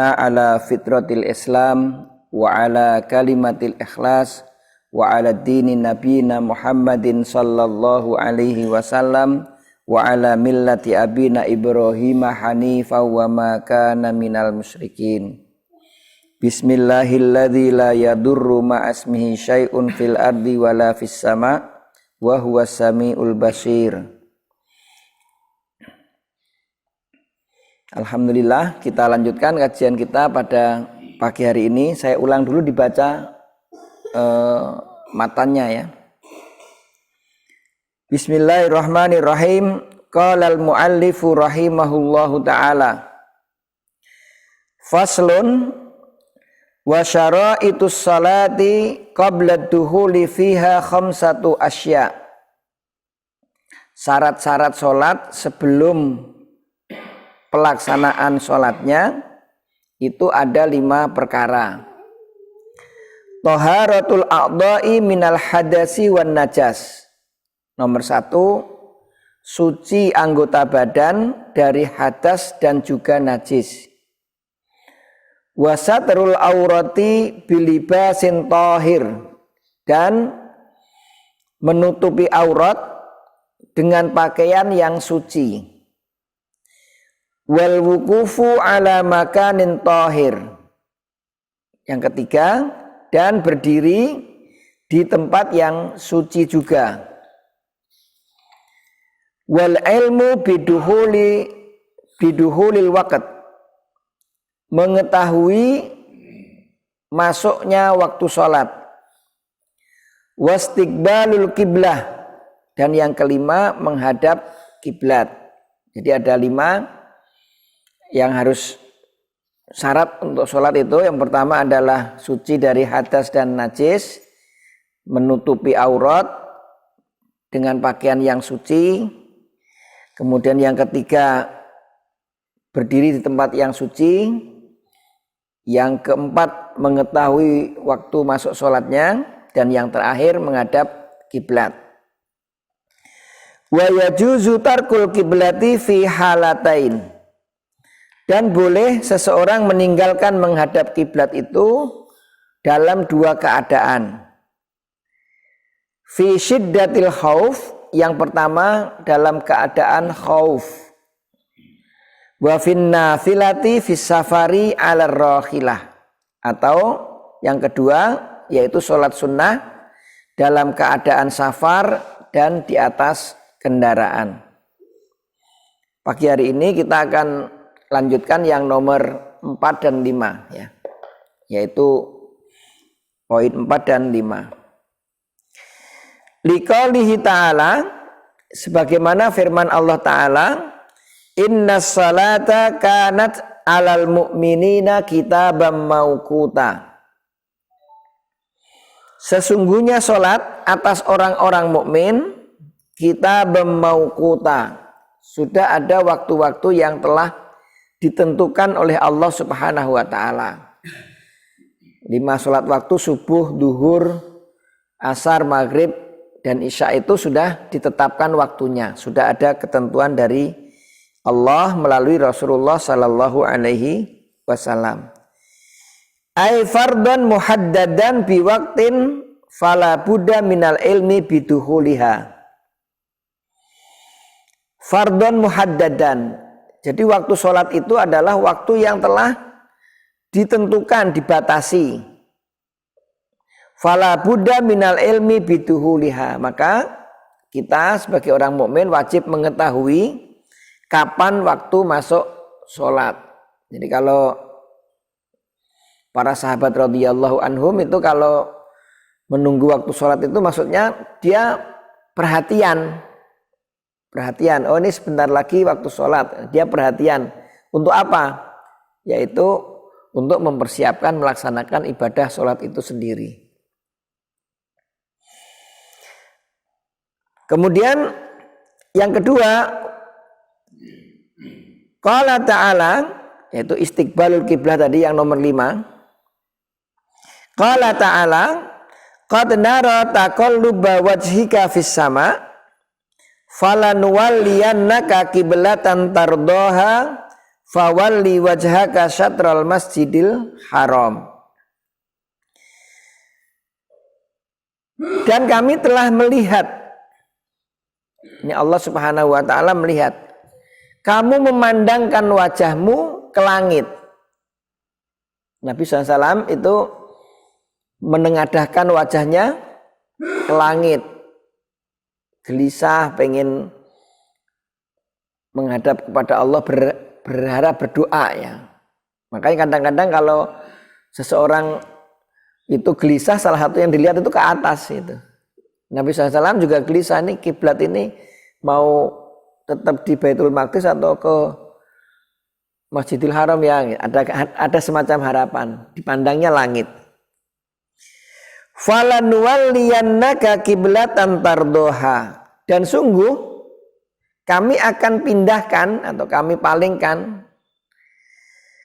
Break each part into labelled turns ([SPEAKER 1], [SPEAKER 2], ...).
[SPEAKER 1] ja'alna ala fitratil Islam wa ala kalimatil ikhlas wa ala dini nabiyina Muhammadin sallallahu alaihi wasallam wa ala millati abina Ibrahim hanifa wa ma kana minal musyrikin. Bismillahilladzi la yadurru ma'asmihi syai'un fil ardi wala fis sama' wa huwas samiul basir. Alhamdulillah, kita lanjutkan kajian kita pada pagi hari ini. Saya ulang dulu dibaca matanya ya. Bismillahirrahmanirrahim. Qala al-muallifu rahimahullahu ta'ala. Faslun wa syara'itus salati qabla duhuli fiha khamsatu asya. Syarat-syarat salat sebelum pelaksanaan salatnya itu ada 5 perkara. Taharatul a'dha'i minal hadasi wan najas. Nomor 1, suci anggota badan dari hadas dan juga najis. Wasatrul aurati bilibasin tahir, dan menutupi aurat dengan pakaian yang suci. Wal wukufu ala makanin tahir. Yang ketiga, dan berdiri di tempat yang suci juga. Wal ilmu biduhulil waqt, mengetahui masuknya waktu sholat. Wastiqbalul kiblah, dan yang kelima menghadap kiblat. Jadi ada 5 yang harus syarat untuk sholat itu. Yang pertama adalah suci dari hadas dan najis, menutupi aurat dengan pakaian yang suci. Kemudian yang ketiga, berdiri di tempat yang suci. Yang keempat, mengetahui waktu masuk sholatnya. Dan yang terakhir, menghadap kiblat. Wa yajuzu tarkul kiblati fi halatain. Dan boleh seseorang meninggalkan menghadap kiblat itu dalam 2 keadaan. Fi syiddatil khauf, yang pertama dalam keadaan khauf. Wa fin nafilati fis safari 'alar rahilah. Atau yang kedua yaitu sholat sunnah dalam keadaan safar dan di atas kendaraan. Pagi hari ini kita akan lanjutkan yang nomor 4 dan 5 ya. Yaitu poin 4 dan 5. Liqaulihi ta'ala, sebagaimana firman Allah ta'ala, innas salata kanat 'alal mu'minina kitaban mauquta. Sesungguhnya salat atas orang-orang mukmin kitaban mauquta, sudah ada waktu-waktu yang telah ditentukan oleh Allah Subhanahu wa ta'ala. 5 salat waktu subuh, duhur, asar, maghrib, dan isya itu sudah ditetapkan waktunya. Sudah ada ketentuan dari Allah melalui Rasulullah sallallahu alaihi wasallam. Ai fardhan muhaddadan biwaqtin fala budda minal ilmi biduhuliha. Fardhan muhaddadan. Jadi waktu sholat itu adalah waktu yang telah ditentukan, dibatasi. Fala budda minal ilmi biduhuliha. Maka kita sebagai orang mukmin wajib mengetahui kapan waktu masuk sholat. Jadi kalau para sahabat radhiyallahu anhum itu kalau menunggu waktu sholat itu maksudnya dia perhatian. Oh ini sebentar lagi waktu sholat. Dia perhatian. Untuk apa? Yaitu untuk mempersiapkan melaksanakan ibadah sholat itu sendiri. Kemudian yang kedua, qala ta'ala, yaitu istiqbalul kiblah tadi yang nomor 5. Qala ta'ala, qad nara taqalluba wajhika fis sama' falanuwalliyannaka qiblatan tardaha fawalli wajhaka syatral masjidil haram. Dan kami telah melihat, ini Allah Subhanahu wa ta'ala melihat, kamu memandangkan wajahmu ke langit. Nabi SAW itu menengadahkan wajahnya ke langit, gelisah, pengen menghadap kepada Allah, berharap, berdoa ya. Makanya kadang-kadang kalau seseorang itu gelisah, salah satu yang dilihat itu ke atas itu. Nabi SAW juga gelisah, nih kiblat ini mau tetap di Baitul Maqdis atau ke Masjidil Haram ya. Ada semacam harapan, dipandangnya langit. Falanuwalliyannaka kiblatan tardoha, dan sungguh kami akan pindahkan atau kami palingkan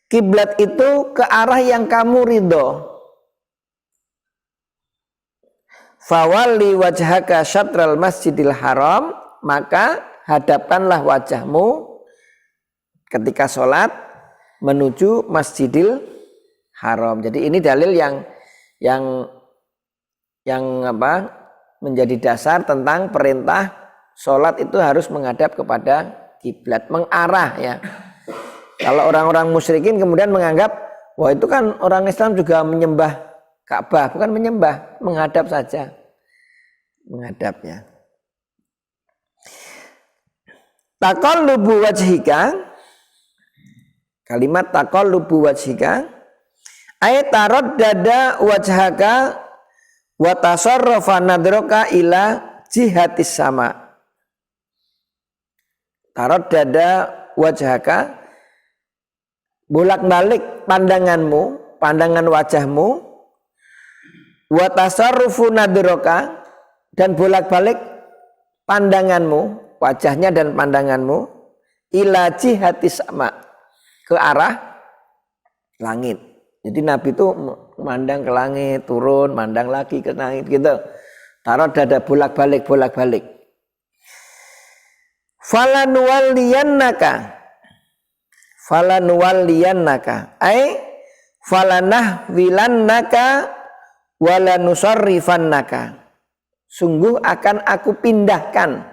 [SPEAKER 1] kiblat itu ke arah yang kamu ridho. Fawalli wajhaka syatral masjidil haram, maka hadapkanlah wajahmu ketika sholat menuju Masjidil Haram. Jadi ini dalil yang menjadi dasar tentang perintah sholat itu harus menghadap kepada kiblat, mengarah ya. Kalau orang-orang musyrikin kemudian menganggap, wah itu kan orang Islam juga menyembah Ka'bah, bukan menyembah, menghadap saja. Menghadap ya. Taqallubu wajhika, kalimat taqallubu wajhika ay taraddada wajhaka wa tasarrafa nadraka ila jihatis sama. Taraddada wajhaka, bolak-balik pandanganmu, pandangan wajahmu, wa tasarrufu nadraka, dan bolak-balik pandanganmu, wajahnya dan pandanganmu, ila jihatis sama, ke arah langit. Jadi Nabi itu memandang ke langit, turun, mandang lagi ke langit gitu. Taruh dada bolak-balik. Falanuwalliyannaka ay falanahwilannaka walanusarrifannaka, sungguh akan aku pindahkan.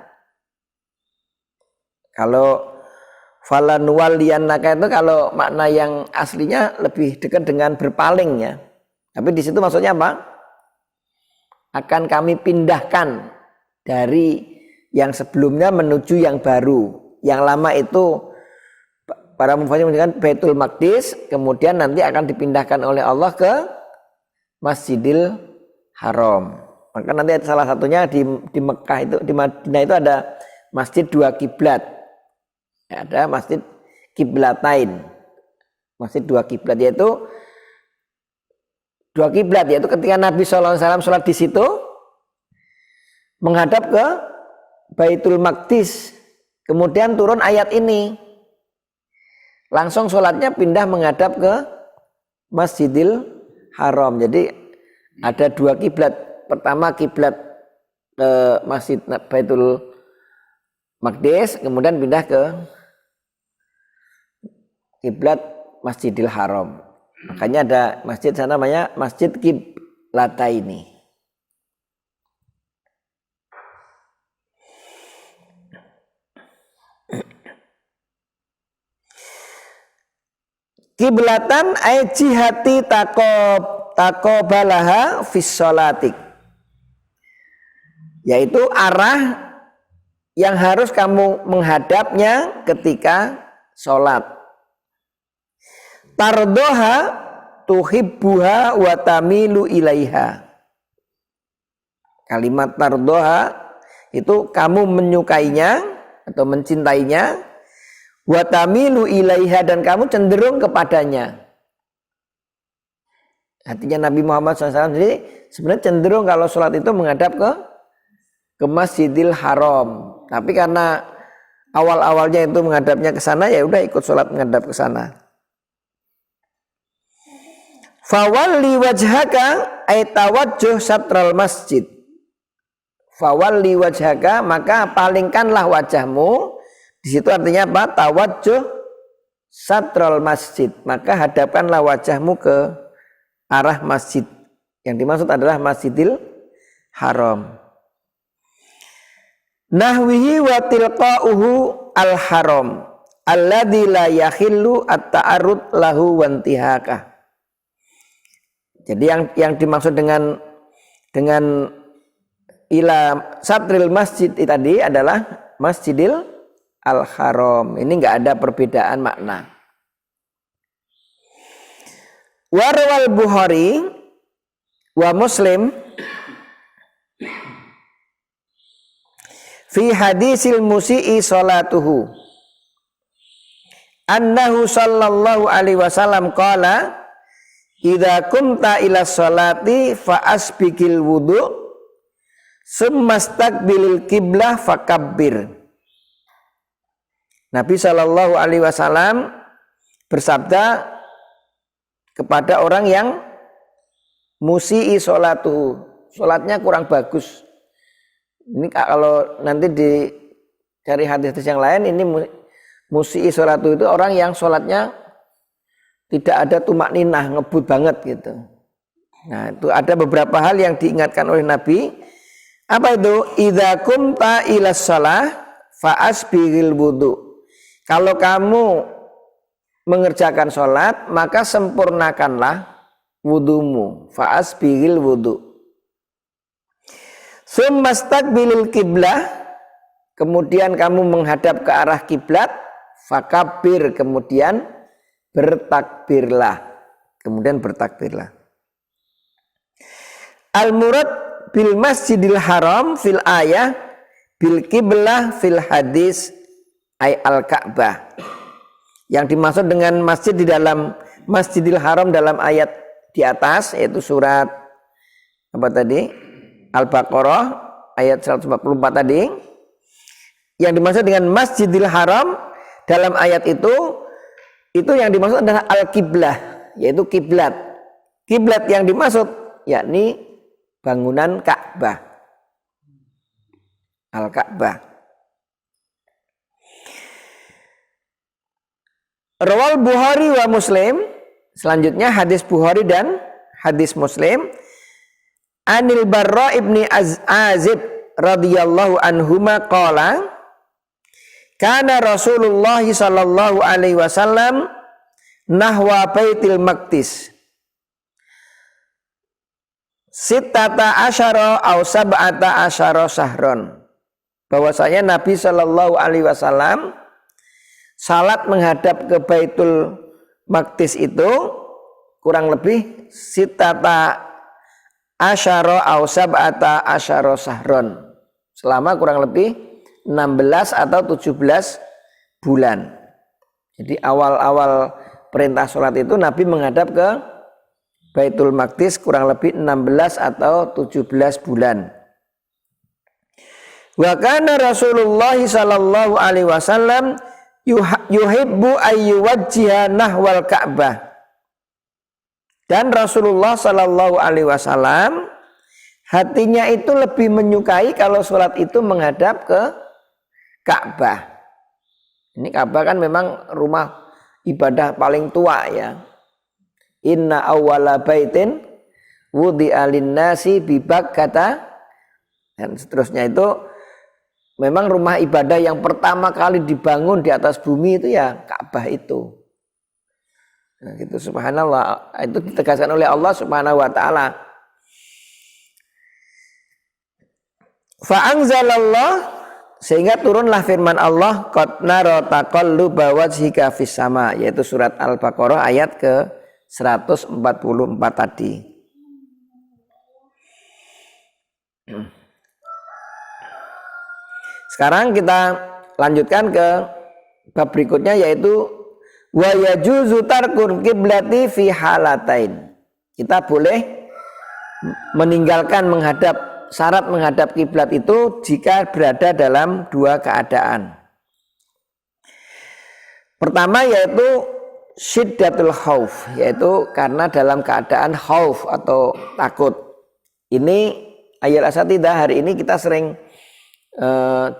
[SPEAKER 1] Kalau falanuwalliyannaka itu kalau makna yang aslinya lebih dekat dengan berpaling ya. Tapi di situ maksudnya apa? Akan kami pindahkan dari yang sebelumnya menuju yang baru. Yang lama itu para mufasir menyebutkan Baitul Maqdis, kemudian nanti akan dipindahkan oleh Allah ke Masjidil Haram. Maka nanti salah satunya di Mekah itu, di Madinah itu ada masjid dua kiblat. Ada masjid kiblatain, masjid dua kiblat, yaitu dua kiblat, yaitu ketika Nabi SAW sholat di situ menghadap ke Baitul Maqdis, kemudian turun ayat ini, langsung sholatnya pindah menghadap ke Masjidil Haram. Jadi ada dua kiblat, pertama kiblat ke Masjid Baitul Maqdis, kemudian pindah ke kiblat Masjidil Haram. Makanya ada masjid sana namanya Masjid Kiblataini. Kiblatan ay jihati taqobalaha fis sholatik, yaitu arah yang harus kamu menghadapnya ketika sholat. Tardoha tuhibbuha wa tamilu ilaiha. Kalimat tardoha itu kamu menyukainya atau mencintainya, wa tamilu ilaiha, dan kamu cenderung kepadanya. Artinya Nabi Muhammad SAW sendiri sebenarnya cenderung kalau sholat itu menghadap ke Masjidil Haram. Tapi karena awal-awalnya itu menghadapnya ke sana, ya udah ikut sholat menghadap ke sana. Fawalli wajhaka ay tawajjuh satral masjid. Fawalli wajhaka, maka palingkanlah wajahmu. Di situ artinya apa? Tawajjuh satrul masjid, maka hadapkanlah wajahmu ke arah masjid. Yang dimaksud adalah Masjidil Haram. Nahwihi wa tilqa'uhu al-haram alladzi la yakhillu at-ta'arrud lahu wa intihakah. Jadi yang dimaksud dengan ila satril masjid tadi adalah Masjidil Al-Haram. Ini enggak ada perbedaan makna. Warwal Bukhari wa Muslim fi hadisil musii salatuhu annahu sallallahu alaihi wasallam qala idza kumta ila salati fa asbigil wudu summa staqbilil qiblah fakabbir. Nabi sallallahu alaihi wasallam bersabda kepada orang yang musii salatuhu, salatnya kurang bagus. Ini kalau nanti cari hadis yang lain, ini musii salatu itu orang yang sholatnya tidak ada tumak ninah, ngebut banget gitu. Nah, itu ada beberapa hal yang diingatkan oleh Nabi. Apa itu? Idza kumta ila shalah fa asbighil wudu. Kalau kamu mengerjakan sholat, maka sempurnakanlah wudumu. Fa asbighil wudu. Summa staqbilil qiblah, kemudian kamu menghadap ke arah kiblat, fakabbir, kemudian bertakbirlah. Al-murad bil masjidil haram fil ayah bil qiblah fil hadis ay al-Ka'bah. Yang dimaksud dengan masjid di dalam Masjidil Haram dalam ayat di atas, yaitu surat apa tadi? Al-Baqarah ayat 144 tadi. Yang dimaksud dengan Masjidil Haram dalam ayat itu yang dimaksud adalah al-qiblah, yaitu kiblat. Kiblat yang dimaksud yakni bangunan Ka'bah. Al-Ka'bah. Rawal Bukhari wa Muslim. Selanjutnya hadis Bukhari dan hadis Muslim. Anil Barra ibni Azib radhiyallahu anhuma qala kana Rasulullah sallallahu alaihi wasallam nahwa Baitil Maqdis sittata asyara aw sab'ata asyara sahron. Bahwasanya Nabi sallallahu alaihi wasallam salat menghadap ke Baitul Maqdis itu kurang lebih sittata asyara aw sab'ata asyara sahron, selama kurang lebih 16 atau 17 bulan. Jadi awal-awal perintah sholat itu Nabi menghadap ke Baitul Maqdis kurang lebih 16 atau 17 bulan. Wa kana Rasulullah sallallahu alaihi wasallam yuhibbu ayyuwajjiha nahwal Ka'bah. Dan Rasulullah sallallahu alaihi wasallam hatinya itu lebih menyukai kalau sholat itu menghadap ke Ka'bah. Ini Ka'bah kan memang rumah ibadah paling tua ya. Inna awwala baitin wudi'a lin-nasi bi Bakkata, dan seterusnya itu memang rumah ibadah yang pertama kali dibangun di atas bumi itu ya Ka'bah itu. Nah, gitu, subhanallah, itu ditegaskan oleh Allah Subhanahu wa taala. Fa anzalallah, sehingga turunlah firman Allah, qad nara taqalluba wajhika fis sama, yaitu surat Al-Baqarah ayat ke 144 tadi. Sekarang kita lanjutkan ke bab berikutnya, yaitu wa yajuzu tarkul qiblati fi halatain. Kita boleh meninggalkan syarat menghadap kiblat itu jika berada dalam dua keadaan. Pertama yaitu syiddatul khauf, yaitu karena dalam keadaan khauf atau takut. Ini ayat asatidah hari ini kita sering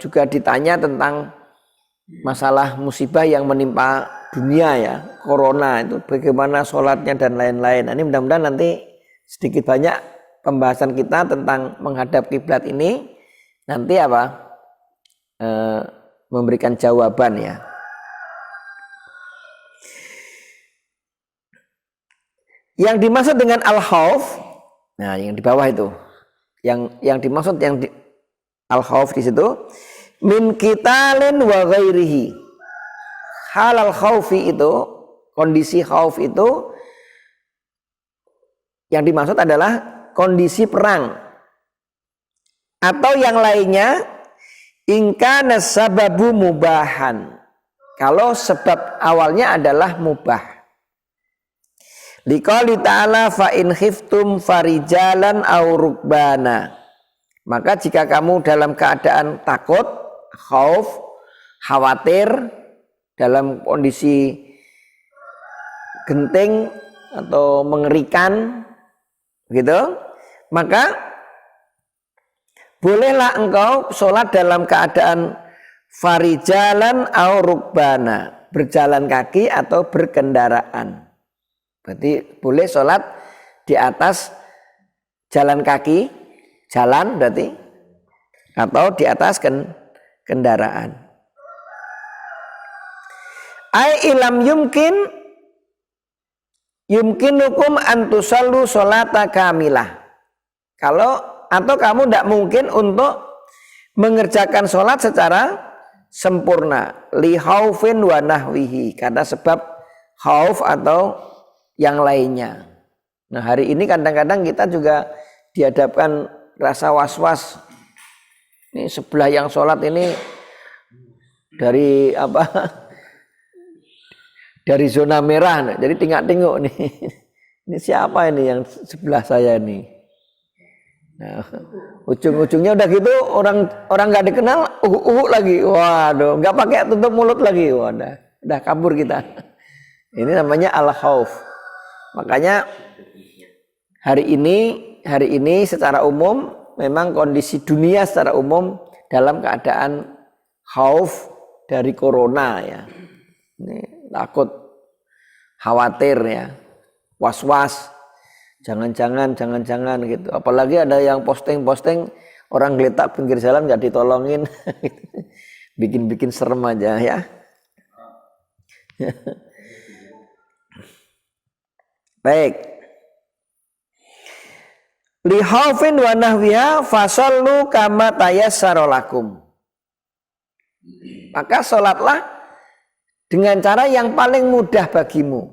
[SPEAKER 1] juga ditanya tentang masalah musibah yang menimpa dunia ya, corona itu bagaimana sholatnya dan lain-lain. Nah, ini mudah-mudahan nanti sedikit banyak pembahasan kita tentang menghadap kiblat ini nanti memberikan jawaban ya. Yang dimaksud dengan al-khauf, nah yang di bawah itu, yang dimaksud al-khauf di situ min qitalin wa ghairihi. Halal khaufi itu, kondisi khauf itu yang dimaksud adalah kondisi perang atau yang lainnya ingkana sababu mubahan. Kalau sebab awalnya adalah mubah. Liqauli ta'ala fa in khiftum farijalan aw rukbana. Maka jika kamu dalam keadaan takut, khauf, khawatir, dalam kondisi genting atau mengerikan gitu, maka bolehlah engkau sholat dalam keadaan farijalan aw rukbana, berjalan kaki atau berkendaraan. Berarti boleh sholat di atas jalan kaki, jalan berarti, atau di atas kendaraan. Ai ilam yumkinukum antusallu sholata kamilah. Atau kamu tidak mungkin untuk mengerjakan sholat secara sempurna li khaufin wa nahwihi, karena sebab khauf atau yang lainnya. Nah, hari ini kadang-kadang kita juga dihadapkan rasa was-was. Ini sebelah yang sholat ini dari dari zona merah, jadi tengok-tengok nih. Ini siapa ini yang sebelah saya ini? Nah, ujung-ujungnya udah gitu orang nggak dikenal, lagi. Waduh, nggak pakai tutup mulut lagi. Waduh, udah kabur kita. Ini namanya al-khauf. Makanya hari ini secara umum memang kondisi dunia secara umum dalam keadaan khauf dari corona ya. Ini takut, khawatir ya, was-was, jangan-jangan gitu. Apalagi ada yang posting orang geletak pinggir jalan nggak ditolongin, bikin serem aja ya. Baik. Li khaufin wa nahwiha fasallu kama tayassara lakum. Maka sholatlah dengan cara yang paling mudah bagimu.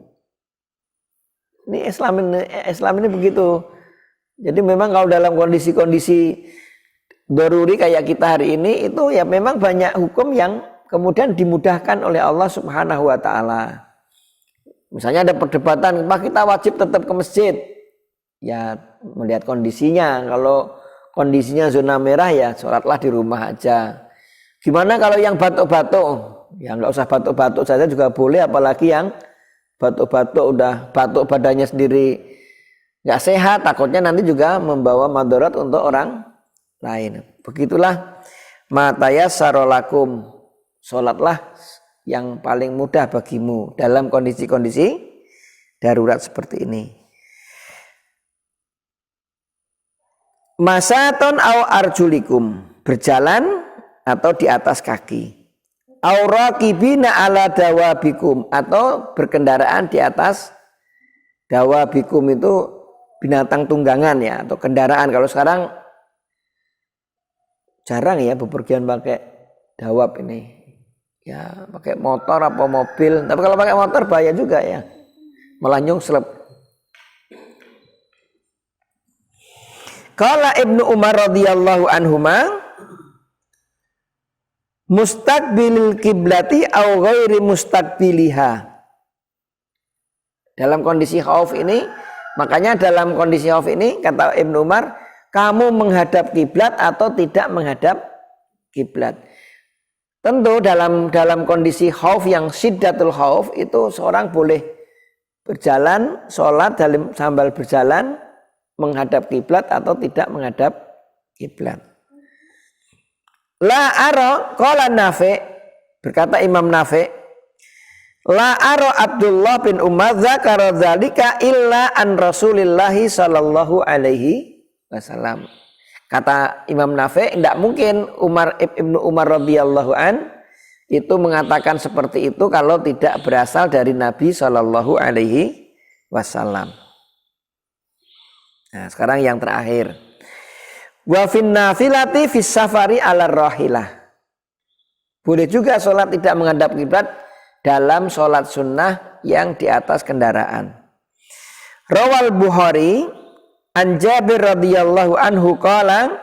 [SPEAKER 1] Ini Islam ini begitu. Jadi memang kalau dalam kondisi-kondisi daruri kayak kita hari ini itu ya memang banyak hukum yang kemudian dimudahkan oleh Allah Subhanahu wa taala. Misalnya ada perdebatan, apa kita wajib tetap ke masjid? Ya melihat kondisinya. Kalau kondisinya zona merah ya sholatlah di rumah aja. Gimana kalau yang batuk-batuk? Ya nggak usah batuk-batuk saja juga boleh, apalagi yang batuk-batuk udah batuk badannya sendiri nggak sehat, takutnya nanti juga membawa madarat untuk orang lain. Begitulah matayassara lakum, sholatlah yang paling mudah bagimu dalam kondisi-kondisi darurat seperti ini. Masaton au arjulikum, berjalan atau di atas kaki. Auraqibina ala dawabikum, atau berkendaraan di atas dawabikum itu binatang tunggangan ya, atau kendaraan. Kalau sekarang jarang ya bepergian pakai dawab ini. Ya pakai motor apa mobil. Tapi kalau pakai motor bahaya juga ya, malah nyungsep. Qala Ibnu Umar radhiyallahu anhuma mustaqbilil kiblati au ghairi mustaqbiliha. Dalam kondisi khauf ini, makanya dalam kondisi khauf ini kata Ibnu Umar, kamu menghadap kiblat atau tidak menghadap kiblat. Tentu dalam kondisi khauf yang syiddatul khauf itu seorang boleh berjalan, sholat sambil berjalan menghadap kiblat atau tidak menghadap kiblat. La ara qala Nafi', berkata Imam Nafi', La ara Abdullah bin Umar dzakara dzalika illa an Rasulillah sallallahu alaihi wasallam. Kata Imam Nafi', tidak mungkin Ibnu Umar radhiyallahu an itu mengatakan seperti itu kalau tidak berasal dari Nabi sallallahu alaihi wasallam. Nah, sekarang yang terakhir. Wa fin nafilati fis safari 'ala rahilah. Boleh juga sholat tidak menghadap kiblat dalam sholat sunnah yang di atas kendaraan. Rawal Bukhari an Jabir radhiyallahu anhu qala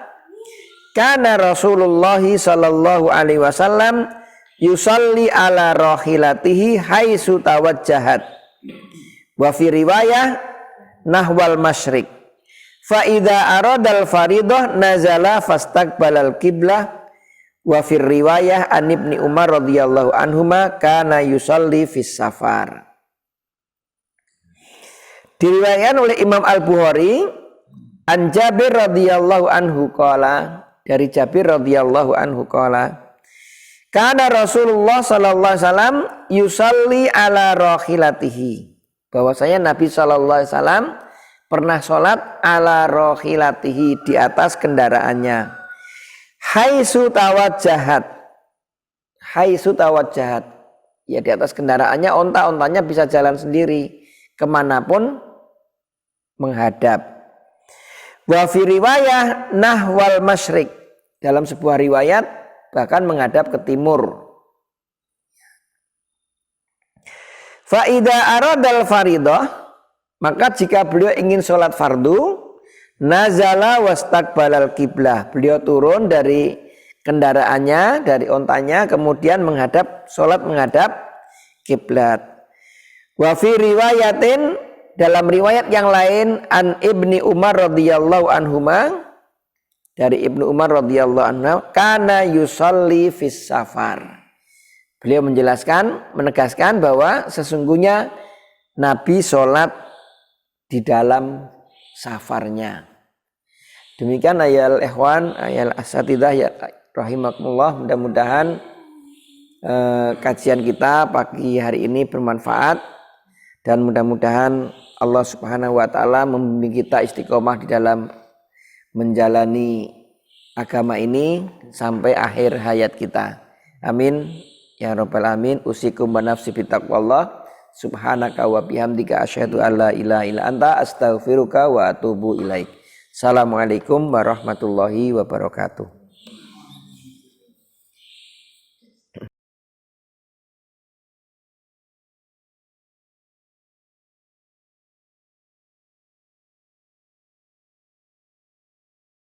[SPEAKER 1] kana Rasulullah sallallahu alaihi wasallam yusalli ala rahilatihi haitsu tawajjahat wa fi riwayah nahwal masyriq fa idza aradal faridah nazala fastaqbalal qiblah wa fi riwayah an Ibni Umar radhiyallahu anhuma kana yusalli fis safar. Diriwayatkan oleh Imam Al-Bukhari an Jabir radhiyallahu anhu qala, dari Jabir radhiyallahu anhu qala, kana Rasulullah sallallahu alaihi wasallam yusalli ala rahilatihi, bahwasanya Nabi sallallahu alaihi wasallam pernah salat ala rahilatihi, di atas kendaraannya, haitsu tawajjahat, ya di atas kendaraannya, onta-ontanya bisa jalan sendiri kemanapun menghadap. Wa fi riwayah nahwal masyriq, dalam sebuah riwayat bahkan menghadap ke timur. Fa idza aradal faridah, maka jika beliau ingin sholat fardu, nazala wastaqbalal qiblah, beliau turun dari kendaraannya, dari ontanya, kemudian sholat menghadap kiblat. Wa fi riwayatin, dalam riwayat yang lain, an Ibni Umar radhiyallahu anhuma, dari Ibnu Umar radhiyallahu anhu, kana yusalli fis safar. Beliau menjelaskan, menegaskan bahwa sesungguhnya Nabi sholat di dalam safarnya. Demikian ayat ikhwan, ayat asatidah ya rahimakumullah. Mudah-mudahan kajian kita pagi hari ini bermanfaat, dan mudah-mudahan Allah Subhanahu wa taala membimbing kita istiqomah di dalam menjalani agama ini sampai akhir hayat kita. Amin ya rabbal alamin. Usikum wa nafsi bitaqwallah. Subhanaka wa bihamdika asyhadu an la ilaha illa anta astaghfiruka wa atubu ilaik. Assalamualaikum warahmatullahi wabarakatuh.